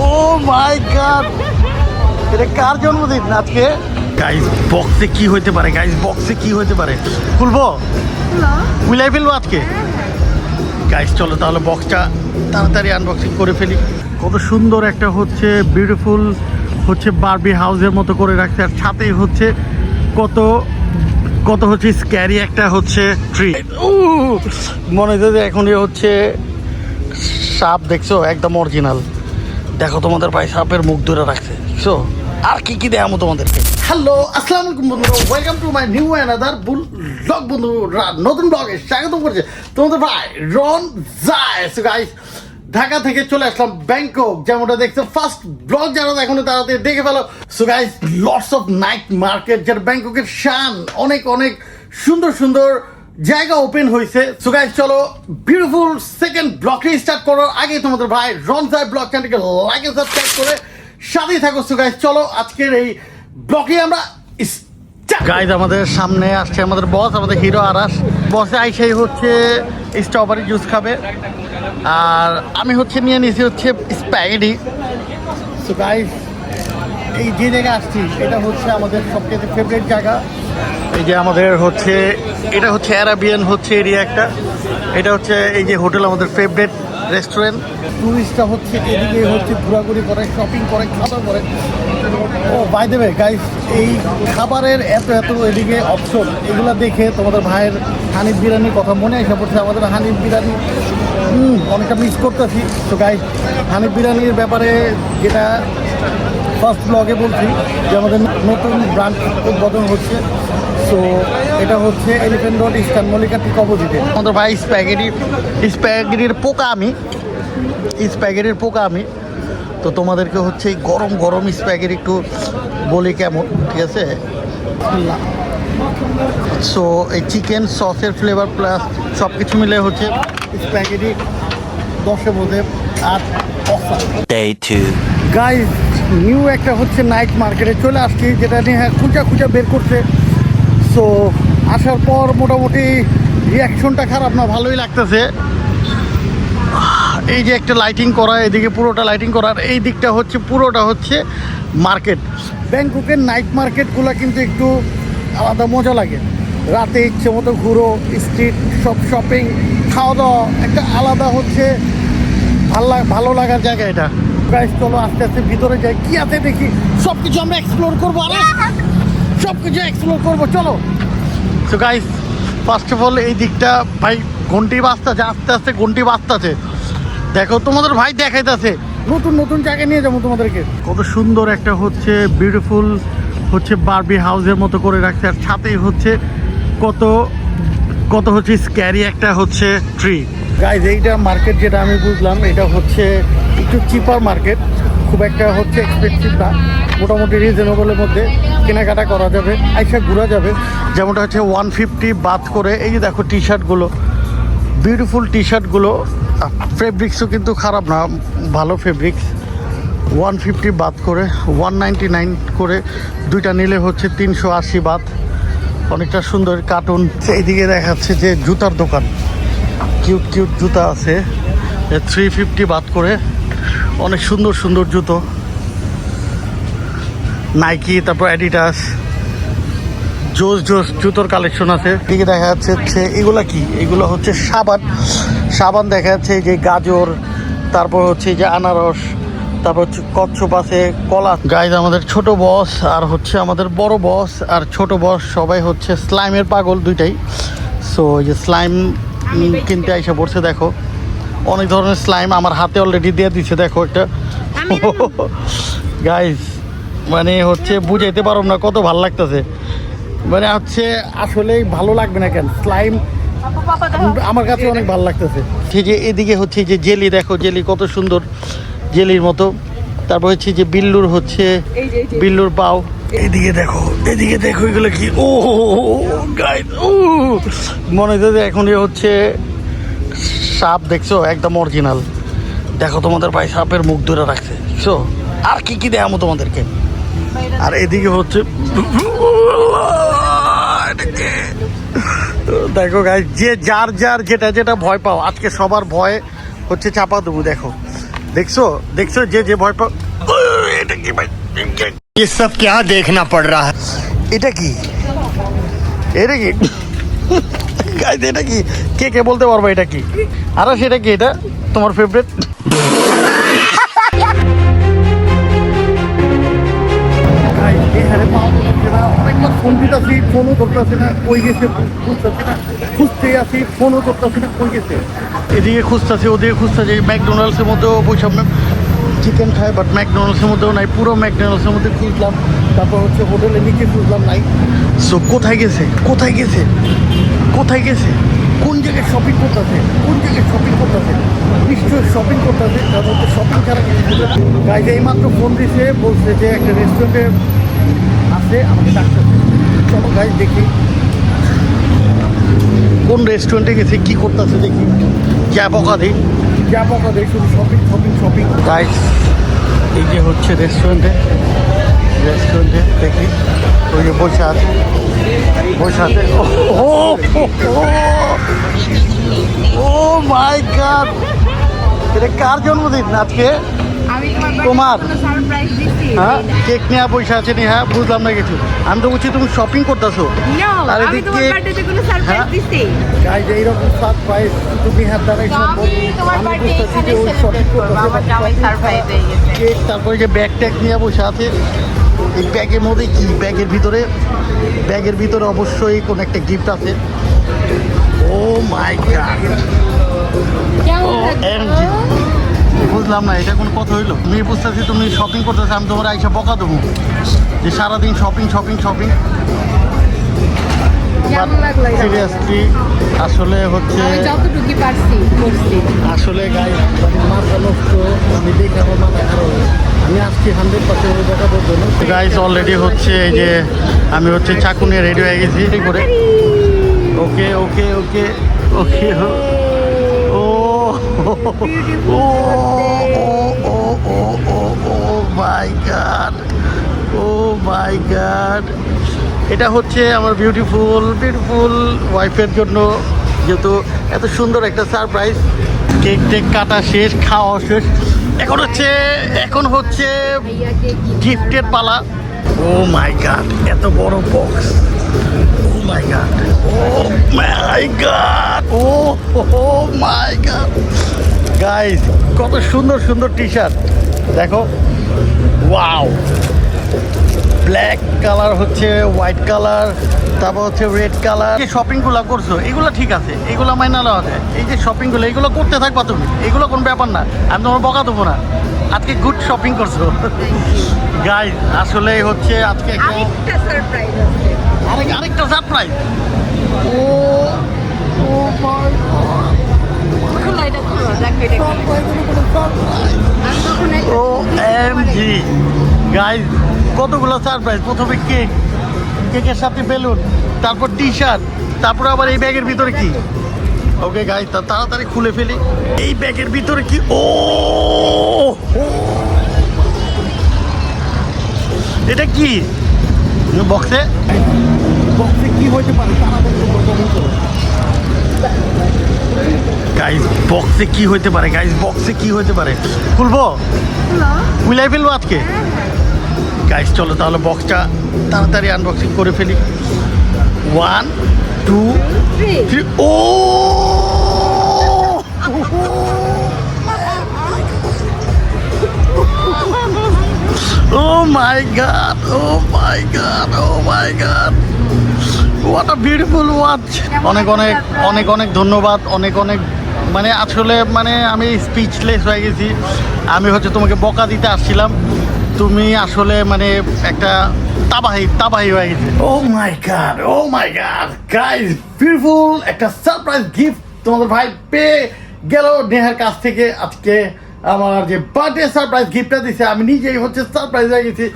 O my god, এটা কার জন্মদিন আজকে? গাইস বক্সে কি হইতে পারে? গাইস বক্সে কি হইতে পারে? খুলবো, খুলাই ফেলবো আজকে। গাইস চলো তাহলে বক্সটা তাড়াতাড়ি আনবক্সিং করে ফেলি। কত সুন্দর একটা হচ্ছে বিউটিফুল হচ্ছে বারবি হাউসের মতো করে রাখছে, আর সাথেই হচ্ছে কত কত হচ্ছে স্ক্যারি একটা হচ্ছে ট্রি। মনে হচ্ছে যে এখন হচ্ছে সাপ, দেখছো একদম অরিজিনাল। দেখো তোমাদের ভাই সাপের মুখ ধরে রাখছে, বুঝছো? আর কি কি দেখাবো তোমাদেরকে। হ্যালো আসসালামু আলাইকুম বন্ধুরা, welcome to my new another blog. বন্ধুরা নতুন ব্লগে স্বাগত করছে তোমাদের ভাই রন যায়। সো গাইস ঢাকা থেকে চলে আসলাম ব্যাংকক, যেমনটা দেখছো ফার্স্ট ব্লগ যারা এখনো তাড়াতাড়ি দেখে ফেলো। So guys lots of night market, যারা ব্যাংককের শান, অনেক অনেক সুন্দর সুন্দর জায়গা ওপেন হয়েছে। সো গাইস চলো বিউটিফুল সেকেন্ড ব্লগটি স্টার্ট করার আগে তোমাদের ভাই রন যায় ব্লগ চ্যানেলকে লাইক এন্ড সাবস্ক্রাইব করে সাথেই থাকো। সো গাইস চলো আজকের এই ব্লগে আমরা গাইজ আমাদের সামনে আসছে আমাদের বস, আমাদের হিরো আরাস। বসে আইসাই হচ্ছে স্ট্রবেরি জুস খাবে, আর আমি হচ্ছে নিয়ে নিয়েছি হচ্ছে স্প্যাগেটি। সো গাইজ এই যে জায়গায় আসছি এটা হচ্ছে আমাদের সবচেয়ে ফেভারিট জায়গা। এই যে আমাদের হচ্ছে এটা হচ্ছে অ্যারাবিয়ান হচ্ছে এরিয়া একটা, এটা হচ্ছে এই যে হোটেল আমাদের ফেভারিট রেস্টুরেন্ট। টুরিস্টরা হচ্ছে এদিকে হচ্ছে ঘোরাঘুরি করে, শপিং করে, খাওয়া করে। ও বাই দ্য ওয়ে গাইস, এই খাবারের এত এত এদিকে অপশন, এগুলো দেখে তোমাদের ভাইয়ের হানিফ বিরিয়ানির কথা মনে এসে পড়ছে। আমাদের হানিফ বিরিয়ানি অনেকটা মিস করতেছি। তো গাইস হানিফ বিরিয়ানির ব্যাপারে যেটা ফার্স্ট ব্লগে বলছি যে আমাদের নতুন ব্রাঞ্চ উদ্বোধন হচ্ছে। সো এটা হচ্ছে এলিফ্যান্ট রোড ইস্টার্ন মল্লিকা ঠিক অপোজিটে। আমাদের ভাই স্প্যাগেটির পোকা আমি তো তোমাদেরকে হচ্ছে এই গরম গরম স্প্যাগেটি একটু বলি কেমন, ঠিক আছে? সো এই চিকেন সসের ফ্লেভার প্লাস সব কিছু মিলে হচ্ছে স্প্যাগেটি 10-এর মধ্যে। আর গাইজ নিউ একটা হচ্ছে নাইট মার্কেটে চলে আসছি, যেটা নিয়ে খুঁজা বের করছে। সো আসার পর মোটামুটি রিয়াকশনটা খারাপ না, ভালোই লাগতেছে। এই যে একটা লাইটিং করা, এদিকে পুরোটা লাইটিং করার, এই দিকটা হচ্ছে পুরোটা হচ্ছে মার্কেট। ব্যাংককের নাইট মার্কেটগুলো কিন্তু একটু আলাদা মজা লাগে। রাতে ইচ্ছে মতো ঘুরো, স্ট্রিট সব শপিং, খাওয়া দাওয়া, একটা আলাদা হচ্ছে ভালো লাগার জায়গা এটা। গাইস চলো আস্তে আস্তে ভিতরে যাই, কি আছে দেখি, সব কিছু আমরা এক্সপ্লোর করবো, সব কিছু এক্সপ্লোর করবো, চলো। So guys first of all এই দিকটা ভাই ঘন্টি বাজতেছে, আস্তে আস্তে ঘন্টি বাজতেছে। দেখো তোমাদের ভাই দেখাইতেছে নতুন নতুন জায়গায় নিয়ে যাবো তোমাদেরকে। কত সুন্দর একটা হচ্ছে বিউটিফুল হচ্ছে বারবি হাউসের মতো করে রাখছে, আর সাথেই হচ্ছে কত কত হচ্ছে স্ক্যারি একটা হচ্ছে ট্রি। গাইজ এইটা মার্কেট যেটা আমি বুঝলাম, এটা হচ্ছে একটু চিপার মার্কেট, খুব একটা হচ্ছে এক্সপেন্সিভ না, মোটামুটি রিজনেবলের মধ্যে কেনাকাটা করা যাবে, আইসা ঘোরা যাবে। যেমনটা হচ্ছে 150 বাদ করে। এই যে দেখো টি শার্টগুলো, বিউটিফুল টি শার্টগুলো, ফেব্রিক্সও কিন্তু খারাপ না, ভালো ফেব্রিক্স। 150 বাদ করে 199 করে দুইটা নিলে হচ্ছে 380 বাদ। অনেকটা সুন্দর কার্টুন। এইদিকে দেখাচ্ছে যে জুতার দোকান, কিউট কিউট জুতা আছে 350 বাদ করে, অনেক সুন্দর সুন্দর জুতো, নাইকি, তারপর অ্যাডিডাস, জোস জুতোর কালেকশন আছে। এদিকে দেখা যাচ্ছে হচ্ছে এগুলা কি, এগুলো হচ্ছে সাবান দেখা যাচ্ছে, এই যে গাজর, তারপর হচ্ছে এই যে আনারস, তারপর হচ্ছে কচ্ছপ আছে, কলা। গাইজ আমাদের ছোট বস আর হচ্ছে আমাদের বড় বস আর ছোট বস সবাই হচ্ছে স্লাইমের পাগল দুইটাই। সো এই যে স্লাইম কিনতে আইসা পড়ছে, দেখো অনেক ধরনের স্লাইম আমার হাতে অলরেডি দিয়ে দিচ্ছে, দেখো একটা। গাইজ মানে হচ্ছে বুঝাইতে পারো না কত ভালো লাগতেছে, মানে হচ্ছে আসলেই ভালো লাগবে না কেন, স্লাইম আমার কাছে অনেক ভালো লাগতেছে। ঠিক যে এদিকে হচ্ছে যে জেলি, দেখো জেলি কত সুন্দর, জেলির মতো। তারপর হচ্ছে যে বিল্লুর পাও। এদিকে দেখো এগুলো কি, ও গাইস মনে হচ্ছে এখন হচ্ছে সাপ, দেখছো একদম অরিজিনাল। দেখো তোমাদের ভাই সাপের মুখ ধরে রাখছে, বুঝছো? আর কি কি দেখাবো তোমাদেরকে। আর এদিকে হচ্ছে দেখো গাইস, যে যার যেটা ভয় পাও, আজকে সবার ভয় হচ্ছে চাপা দেবো। দেখো দেখছো দেখছো যে যে ভয় পাও। এটা কি ভাই? ये सब क्या देखना पड़ रहा है? এটা কি? এটা কি গাইস? এটা কি? কে কে বলতে পারবো এটা কি? আরো সেটা কি? এটা তোমার ফেভারিট? ফোন দিতেছি, ফোনও ধরতেছে না, কই গেছে খুঁজতেছি না, খুঁজতেই আছি, ফোনও ধরতেছি না, কই গেছে। এদিকে খুঁজতেছি, ওদিকে খুঁজতেছি। ম্যাকডোনাল্ডসের মধ্যেও বৈশাখ চিকেন খায়, বাট ম্যাকডোনাল্ডসের মধ্যেও নাই। পুরো ম্যাকডোনাল্ডসের মধ্যে খুঁজলাম, তারপর হচ্ছে হোটেলের নিচে খুঁজলাম, নাই। সো কোথায় গেছে? কোথায় গেছে? কোথায় গেছে? কোন জায়গায় শপিং করতেছে? কোন জায়গায় শপিং করতেছে? নিশ্চয়ই শপিং করতেছে, কারণ হচ্ছে শপিং ছাড়া কিছু। গাইজ এইমাত্র ফোন দিয়েছে, বলছে যে একটা রেস্টুরেন্টে আছে, আমাকে ডাকতেছে। চলো গাইজ দেখি কোন রেস্টুরেন্টে গেছে, কি করতেছে দেখি। যা বকা দিই, যা বকা দিই, শুধু শপিং শপিং শপিং। গাইজ এই যে হচ্ছে রেস্টুরেন্টে দেখি, ওই যে বসে আছে, বসে আছে। ও মাই গড, এটা কার জন্মদিন আজকে? তোমার? হ্যাঁ, কেক নেওয়া পয়সা আছে নি? হ্যাঁ, বুঝলাম না কিছু। আমি তো বলছি তুমি শপিং করতেছো। আর এদিকে গাইজ এইরকম সারপ্রাইজ তুমি হাত দ্বারাই সম্ভব। আমি বুঝতেছি যে ওই শপিং করতেছে, কেক, তারপরে যে ব্যাগ ট্যাগ নিয়ে বসে আছে। এই ব্যাগের মধ্যে কি? ব্যাগের ভিতরে অবশ্যই কোন একটা গিফট আছে। ও মাই গড, বুঝলাম না এটা কোন কথা হইলো। আমি বুঝতেছি তুমি শপিং করতেছো, আমি তোমার আইসা বকা দেবো যে সারাদিন শপিং শপিং শপিং। সিরিয়াসলি আসলে হচ্ছে আসলে গাই মাথা নষ্ট। আমি দেখে আমার মাথা খারাপ। আমি আসছি 100% বকা দেবো না। গাইস অলরেডি হচ্ছে এই যে আমি হচ্ছে চাকু নিয়ে রেডি হয়ে গেছি করে। ওকে ওকে ওকে ওকে ও oh my God, oh my god. এটা হচ্ছে আমার বিউটিফুল ওয়াইফের জন্য, যেহেতু এত সুন্দর একটা সারপ্রাইজ। কেক টেক কাটা শেষ, খাওয়া শেষ, এখন হচ্ছে গিফটের পালা। ও মাই গড, এত বড় box. O my God, oh my God, oh my god. Guys কত সুন্দর সুন্দর টি শার্ট দেখো। ওয়াও, ব্ল্যাক কালার, হচ্ছে হোয়াইট কালার, তারপর হচ্ছে রেড কালার। যে শপিংগুলো করছো এগুলো ঠিক আছে, এগুলো মাইনা নেওয়া যায়। এই যে শপিংগুলো এগুলো করতে থাকবা তুমি, এগুলো কোনো ব্যাপার না, আমি তোমার বকা দেবো না। আজকে গুড শপিং করছো গাইস। আসলে হচ্ছে আজকে আরেকটা surprise. O oh my God, O M G guys, কতগুলো সারপ্রাইজ। প্রথমে কেকের সাথে বেলুন, তারপর টি শার্ট, তারপর আবার এই ব্যাগের ভিতরে কি। ওকে গাইস, তাড়াতাড়ি খুলে ফেলি। এই ব্যাগের ভিতরে কি? ও এটা কি বক্সে কি হইতে পারে? গাইস বক্সে কি হইতে পারে? খুলবো? খুলাই ফেলবো আজকে। গাইস চলো তাহলে বক্সটা তাড়াতাড়ি আনবক্সিং করে ফেলি। 1 2 3। Oh oh my God, oh my God, oh my God, what a beautiful watch. অনেক অনেক অনেক অনেক ধন্যবাদ। অনেক অনেক মানে আসলে মানে আমি স্পিচলেস হয়ে গেছি। আমি হচ্ছে তোমাকে বকা দিতে আসছিলাম, তুমি আসলে মানে একটা তাবাহি হয়ে গেছে। ও মাই গড গাইস, বিউটিফুল একটা সারপ্রাইজ গিফট তোমাদের ভাই পেয়ে গেল নেহার কাছ থেকে। আজকে আমার যে বার্থডে সারপ্রাইজ গিফটটা দিছে, আমি নিজেই হচ্ছে সারপ্রাইজ হয়ে গেছি।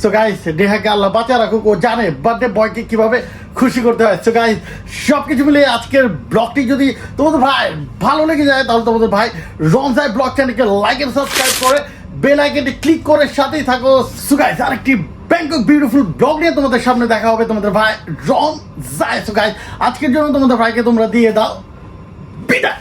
সো গাইস নেহাকে আল্লাহ বাঁচা রাখুক, ও জানে বার্থডে বয়কে কিভাবে খুশি করতে হয়। সো গাইস সব কিছু মিলে আজকের ব্লগটি যদি তোমাদের ভাই ভালো লেগে যায়, তাহলে তোমাদের ভাই রনসাই ব্লগ চ্যানেলকে লাইক এন্ড সাবস্ক্রাইব করে বেল আইকনটি ক্লিক করে সাথেই থাকো। সো গাইস আরেকটি ব্যাংকক বিউটিফুল ব্লগ নিয়ে তোমাদের সামনে দেখা হবে। তোমাদের ভাই রনসাই। সো গাইস আজকের জন্য তোমাদের ভাইকে তোমরা দিয়ে দাও বিদায়।